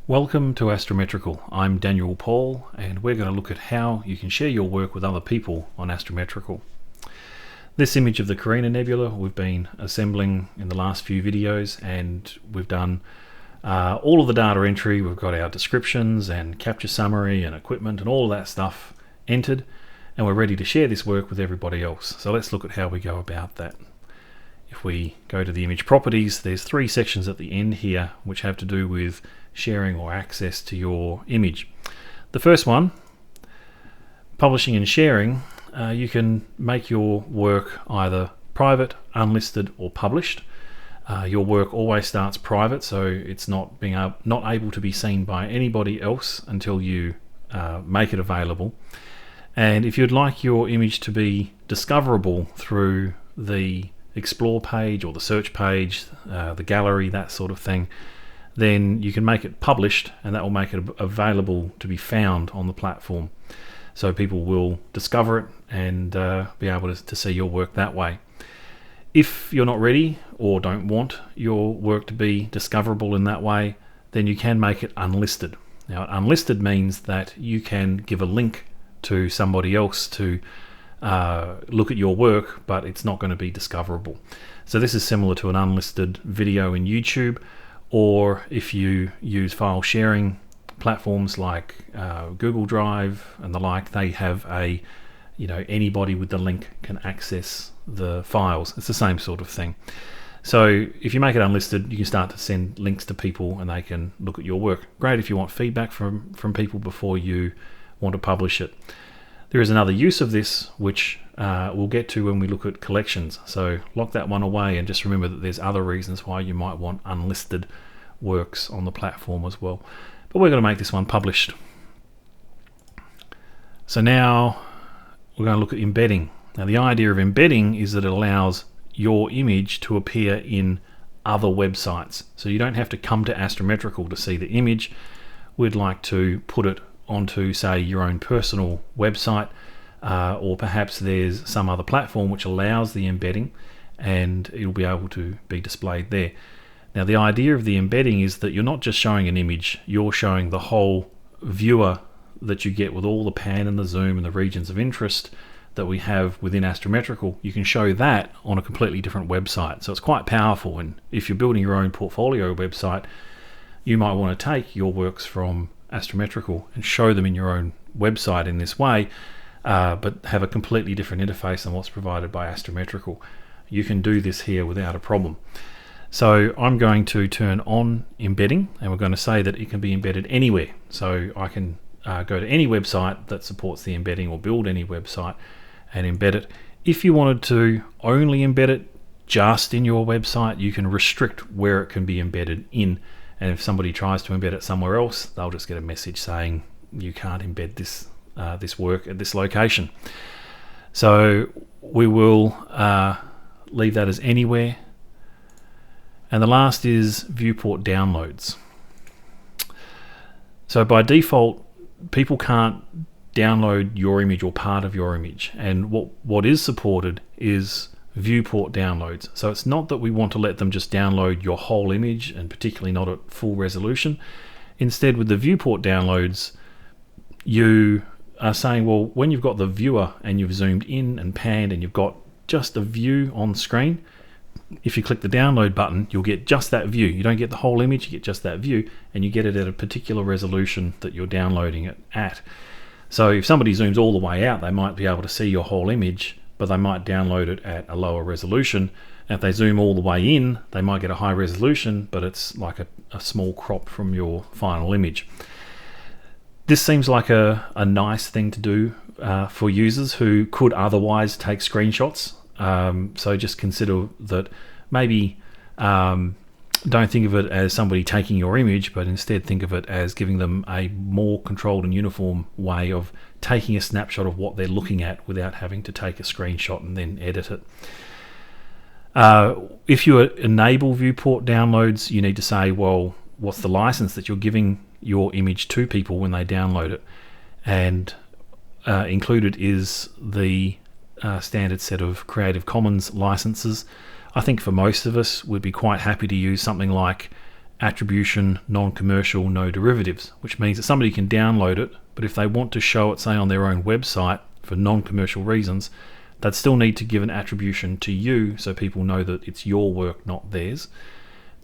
Welcome to Astrometrical. I'm Daniel Paul, and we're going to look at how you can share your work with other people on Astrometrical. This image of the Carina Nebula we've been assembling in the last few videos, and we've done all of the data entry. We've got our descriptions and capture summary and equipment and all of that stuff entered, and we're ready to share this work with everybody else. So let's look at how we go about that. If we go to the image properties, there's three sections at the end here which have to do with sharing or access to your image. The first one, publishing and sharing, you can make your work either private, unlisted, or published. Your work always starts private, so it's not able to be seen by anybody else until you make it available. And if you'd like your image to be discoverable through the explore page or the search page, the gallery, that sort of thing, then you can make it published, and that will make it available to be found on the platform. So people will discover it and be able to see your work that way. If you're not ready or don't want your work to be discoverable in that way, then you can make it unlisted. Now, unlisted means that you can give a link to somebody else to look at your work, but it's not going to be discoverable. So this is similar to an unlisted video in YouTube, or if you use file sharing platforms like Google Drive and the like, they have anybody with the link can access the files. It's the same sort of thing. So if you make it unlisted, you can start to send links to people and they can look at your work. Great if you want feedback from people before you want to publish it. There is another use of this which we'll get to when we look at collections, so lock that one away and just remember that there's other reasons why you might want unlisted works on the platform as well. But we're going to make this one published. So now we're going to look at embedding. Now the idea of embedding is that it allows your image to appear in other websites. So you don't have to come to Astrometrical to see the image. We'd like to put it onto, say, your own personal website, or perhaps there's some other platform which allows the embedding and it'll be able to be displayed there. Now the idea of the embedding is that you're not just showing an image, you're showing the whole viewer that you get with all the pan and the zoom and the regions of interest that we have within Astrometrical. You can show that on a completely different website, so it's quite powerful. And if you're building your own portfolio website, you might want to take your works from Astrometrical and show them in your own website in this way, but have a completely different interface than what's provided by Astrometrical. You can do this here without a problem. So I'm going to turn on embedding, and we're going to say that it can be embedded anywhere. So I can go to any website that supports the embedding, or build any website and embed it. If you wanted to only embed it just in your website, you can restrict where it can be embedded in. And if somebody tries to embed it somewhere else, they'll just get a message saying you can't embed this work at this location. So we will leave that as anywhere. And the last is viewport downloads. So by default, people can't download your image or part of your image. And what is supported is viewport downloads. So it's not that we want to let them just download your whole image, and particularly not at full resolution. Instead, with the viewport downloads, you are saying, well, when you've got the viewer and you've zoomed in and panned and you've got just a view on screen, if you click the download button, you'll get just that view. You don't get the whole image, you get just that view, and you get it at a particular resolution that you're downloading it at. So if somebody zooms all the way out, they might be able to see your whole image, but they might download it at a lower resolution. And if they zoom all the way in, they might get a high resolution, but it's like a small crop from your final image. This seems like a nice thing to do for users who could otherwise take screenshots. So just consider that maybe don't think of it as somebody taking your image, but instead think of it as giving them a more controlled and uniform way of taking a snapshot of what they're looking at without having to take a screenshot and then edit it. If you enable viewport downloads, you need to say, well, what's the license that you're giving your image to people when they download it? And included is the standard set of Creative Commons licenses. I think for most of us, we'd be quite happy to use something like attribution, non-commercial, no derivatives, which means that somebody can download it, but if they want to show it, say, on their own website for non-commercial reasons, they'd still need to give an attribution to you so people know that it's your work, not theirs.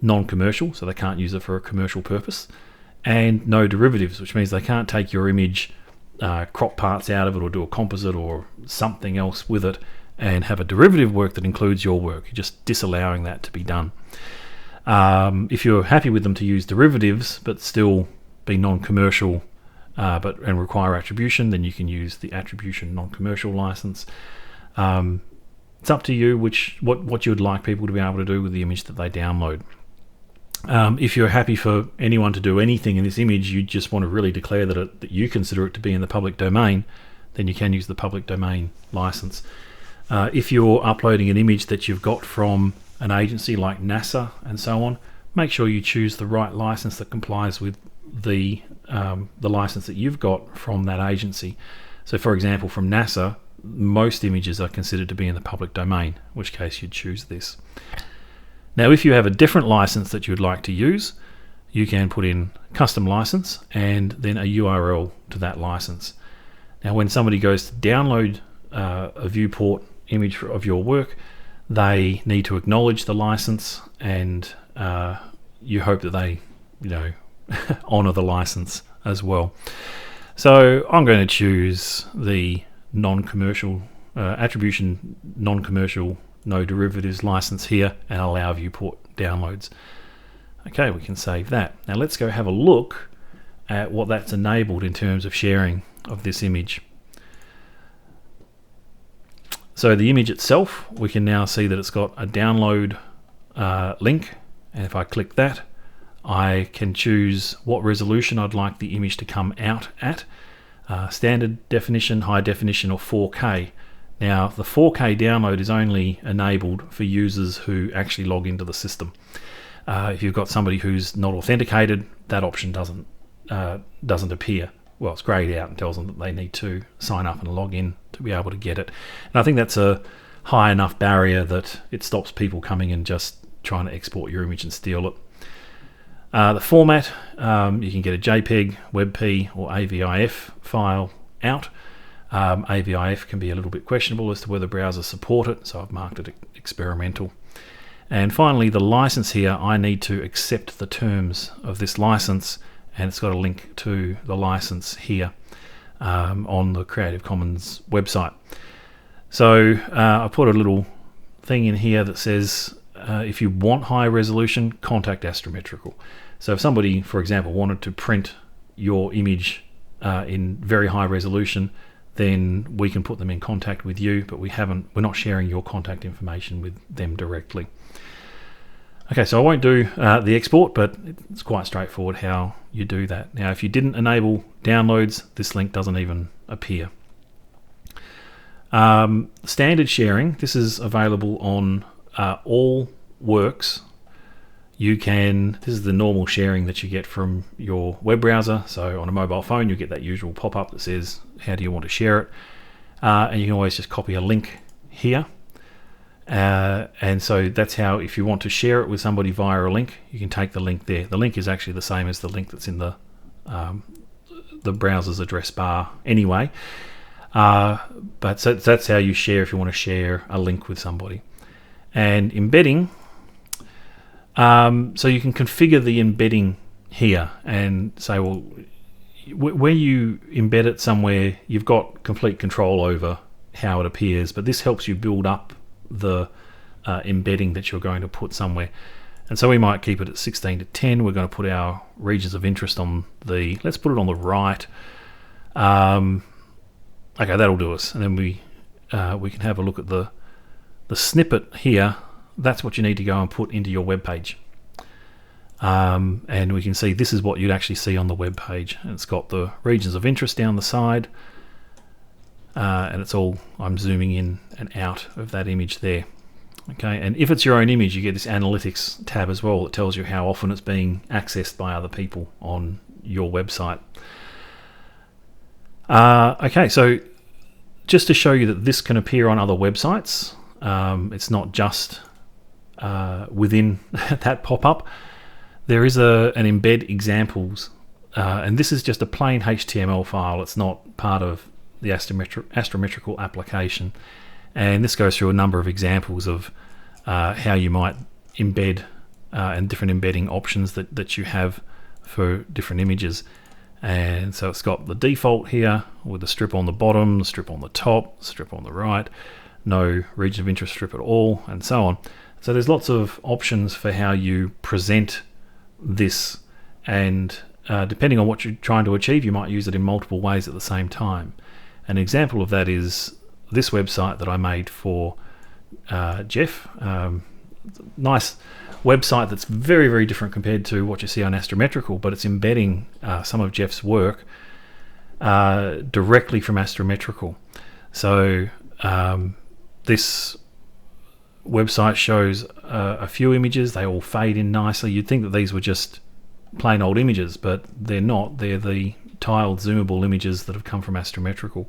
Non-commercial, so they can't use it for a commercial purpose. And no derivatives, which means they can't take your image, crop parts out of it, or do a composite or something else with it and have a derivative work that includes your work. You're just disallowing that to be done. If you're happy with them to use derivatives but still be non-commercial and require attribution, then you can use the attribution non-commercial license. It's up to you what you would like people to be able to do with the image that they download. If you're happy for anyone to do anything in this image, you just want to really declare that you consider it to be in the public domain, then you can use the public domain license. If you're uploading an image that you've got from an agency like NASA and so on, make sure you choose the right license that complies with the license that you've got from that agency. So for example, from NASA, most images are considered to be in the public domain, in which case you'd choose this. Now, if you have a different license that you'd like to use, you can put in custom license and then a URL to that license. Now, when somebody goes to download a viewport image of your work, they need to acknowledge the license, and you hope that they, honor the license as well. So I'm going to choose the non-commercial attribution, non-commercial, no derivatives license here, and allow viewport downloads. Okay, we can save that. Now let's go have a look at what that's enabled in terms of sharing of this image. So the image itself, we can now see that it's got a download link, and if I click that, I can choose what resolution I'd like the image to come out at. Standard definition, high definition, or 4K. Now the 4K download is only enabled for users who actually log into the system. If you've got somebody who's not authenticated, that option doesn't appear. Well, it's grayed out and tells them that they need to sign up and log in to be able to get it. And I think that's a high enough barrier that it stops people coming and just trying to export your image and steal it. The format, you can get a JPEG, WebP, or AVIF file out. AVIF can be a little bit questionable as to whether browsers support it, so I've marked it experimental. And finally, the license here, I need to accept the terms of this license, and it's got a link to the license here on the Creative Commons website. So I put a little thing in here that says if you want high resolution, contact Astrometrical. So if somebody, for example, wanted to print your image in very high resolution, then we can put them in contact with you, but we're not sharing your contact information with them directly. Okay, so I won't do the export, but it's quite straightforward how you do that. Now, if you didn't enable downloads, this link doesn't even appear. Standard sharing, this is available on all works. This is the normal sharing that you get from your web browser. So on a mobile phone, you get that usual pop-up that says, how do you want to share it? And you can always just copy a link here. And so that's how, if you want to share it with somebody via a link, you can take the link there. The link is actually the same as the link that's in the browser's address bar anyway. But so that's how you share if you want to share a link with somebody. And embedding, so you can configure the embedding here and say, well, where you embed it somewhere, you've got complete control over how it appears, but this helps you build up the embedding that you're going to put somewhere. And so we might keep it at 16:10. We're going to put our regions of interest on let's put it on the right. Okay, that'll do us. And then we can have a look at the snippet here. That's what you need to go and put into your web page. And we can see this is what you'd actually see on the web page. And it's got the regions of interest down the side. And it's all, I'm zooming in and out of that image there. Okay, and if it's your own image, you get this analytics tab as well that tells you how often it's being accessed by other people on your website. Okay, so just to show you that this can appear on other websites, it's not just within that pop-up. there is an embed examples, and this is just a plain HTML file. It's not part of the astrometrical application, and this goes through a number of examples of how you might embed and different embedding options that you have for different images. And so it's got the default here with the strip on the bottom, the strip on the top, strip on the right, no region of interest strip at all, and so on. So there's lots of options for how you present this, and depending on what you're trying to achieve, you might use it in multiple ways at the same time. An example of that is this website that I made for Jeff. Nice website that's very, very different compared to what you see on Astrometrical, but it's embedding some of Jeff's work directly from Astrometrical. So this website shows a few images. They all fade in nicely. You'd think that these were just plain old images, but they're not. They're the tiled zoomable images that have come from Astrometrical.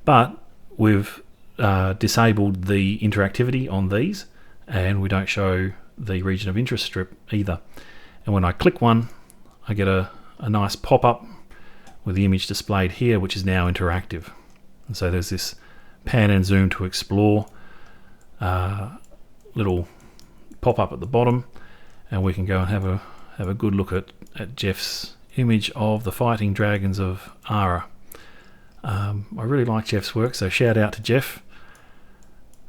But we've disabled the interactivity on these, and we don't show the region of interest strip either. And when I click one, I get a nice pop-up with the image displayed here, which is now interactive. And so there's this pan and zoom to explore little pop-up at the bottom, and we can go and have a good look at Jeff's image of the fighting dragons of Ara. I really like Jeff's work, so shout out to Jeff.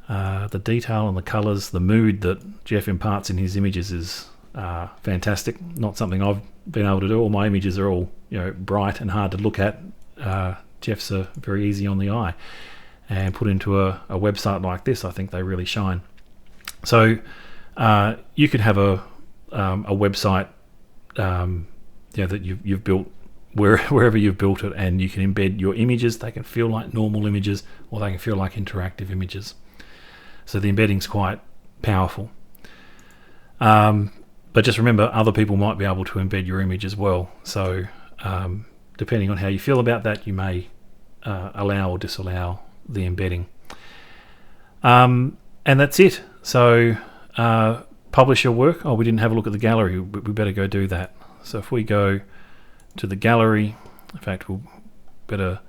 The detail and the colours, the mood that Jeff imparts in his images is fantastic. Not something I've been able to do. All my images are all bright and hard to look at. Jeff's are very easy on the eye, and put into a website like this, I think they really shine. So you could have a website that you've built wherever you've built it, and you can embed your images. They can feel like normal images, or they can feel like interactive images. So the embedding's quite powerful. But just remember, other people might be able to embed your image as well. So depending on how you feel about that, you may allow or disallow the embedding. And that's it. So publish your work. Oh, we didn't have a look at the gallery. We better go do that. So if we go to the gallery, in fact, we'll better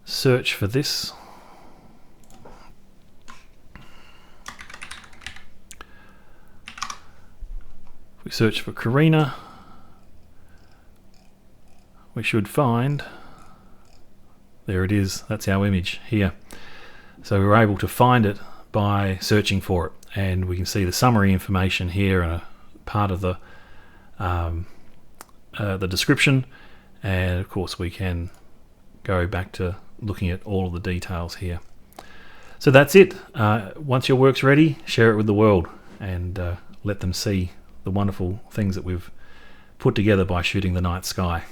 search for this. If we search for Karina, we should find, there it is, that's our image here. So we were able to find it by searching for it, and we can see the summary information here and a part of the description, and of course we can go back to looking at all of the details here. So that's it. Once your work's ready, share it with the world and let them see the wonderful things that we've put together by shooting the night sky.